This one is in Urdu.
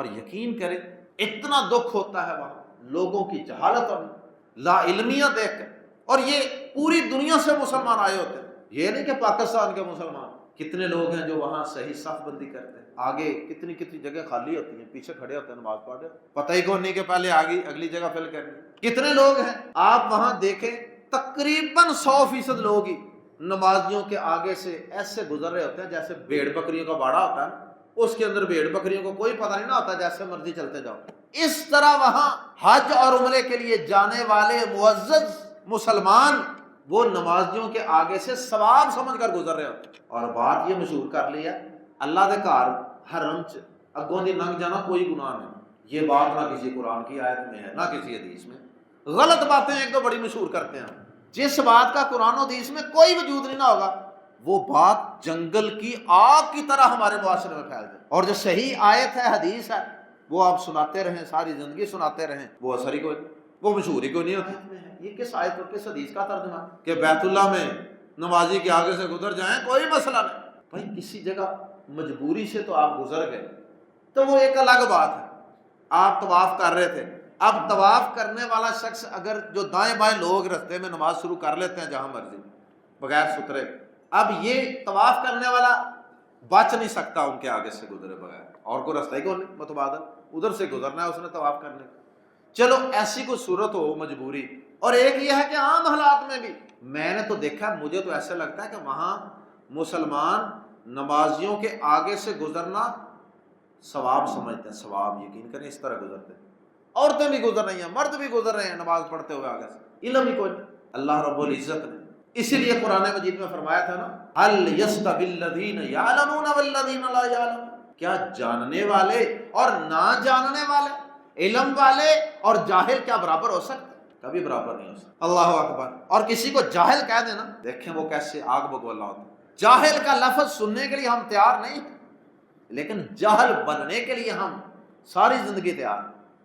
اور یقین کریں اتنا دکھ ہوتا ہے وہاں لوگوں کی جہالت اور لا علمیاں دیکھ کر، اور یہ پوری دنیا سے مسلمان آئے ہوتے ہیں، یہ نہیں کہ پاکستان کے مسلمان، کتنے لوگ ہیں جو وہاں صحیح صف بندی کرتے ہیں، آگے کتنی کتنی جگہ خالی ہوتی ہیں، پیچھے کھڑے ہوتے ہیں نماز پڑھ رہے، پتہ ہی کون نہیں کہ پہلے آگے اگلی جگہ فل کرنی، کتنے لوگ ہیں آپ وہاں دیکھیں تقریباً 100% لوگ ہی نمازیوں کے آگے سے ایسے گزر رہے ہوتے ہیں جیسے بھیڑ بکریوں کا باڑا ہوتا ہے، اس کے اندر بھیڑ بکریوں کو کوئی پتہ نہیں نہ ہوتا، جیسے مرضی چلتے جاؤ۔ اس طرح وہاں حج اور عمرے کے لیے جانے والے معزز مسلمان وہ نمازیوں کے آگے سے ثواب سمجھ کر گزر رہے ہوتے ہیں، اور بات یہ مشہور کر لی ہے اللہ دے گھر حرم چ اگوں دی لنگ جانا کوئی گناہ نہیں، یہ بات نہ کسی قرآن کی آیت میں ہے نہ کسی حدیث میں، غلط باتیں ایک تو بڑی مشہور کرتے ہیں، جس بات کا قرآن و حدیث میں کوئی وجود نہیں نہ ہوگا وہ بات جنگل کی آگ کی طرح ہمارے معاشرے میں پھیل جائے، اور جو صحیح آیت ہے حدیث ہے وہ آپ سناتے رہیں، ساری زندگی سناتے رہیں، وہ اثر ہی کوئی نہیں، وہ مشہور ہی کوئی نہیں ہوتی۔ یہ کس آیت اور کس حدیث کا ترجمہ ہے کہ بیت اللہ میں نمازی کے آگے سے گزر جائیں کوئی مسئلہ نہیں؟ بھائی کسی جگہ مجبوری سے تو آپ گزر گئے تو وہ ایک الگ بات ہے، آپ طواف کر رہے تھے، اب طواف کرنے والا شخص اگر جو دائیں بائیں لوگ رستے میں نماز شروع کر لیتے ہیں جہاں مرضی بغیر سترے، اب یہ طواف کرنے والا بچ نہیں سکتا ان کے آگے سے گزرے بغیر، اور کوئی رستہ ہی کوئی نہیں متبادل، ادھر سے گزرنا ہے اس نے طواف کرنے۔ چلو ایسی کوئی صورت ہو مجبوری، اور ایک یہ ہے کہ عام حالات میں بھی میں نے تو دیکھا، مجھے تو ایسا لگتا ہے کہ وہاں مسلمان نمازیوں کے آگے سے گزرنا ثواب سمجھتے ہیں، ثواب، یقین کریں اس طرح گزرتے ہیں، عورتیں بھی گزر رہی ہیں، مرد بھی گزر رہے ہیں نماز پڑھتے ہوئے آگے سے، علم ہی کوئی نہیں۔ اللہ رب العزت نے اسی لیے قرآن مجید میں فرمایا تھا نا هل يستوي الذين يعلمون والذين لا يعلمون، کیا جاننے والے اور نہ جاننے والے، علم والے اور جاہل کیا برابر ہو سکتے؟ کبھی برابر نہیں ہو سکتا۔ اللہ اکبر۔ اور کسی کو جاہل کہہ دینا، دیکھیں وہ کیسے آگ بگولا ہوتا ہے۔ جاہل کا لفظ سننے کے لیے ہم تیار نہیں، لیکن جاہل بننے کے لیے ہم ساری زندگی تیار ہیں۔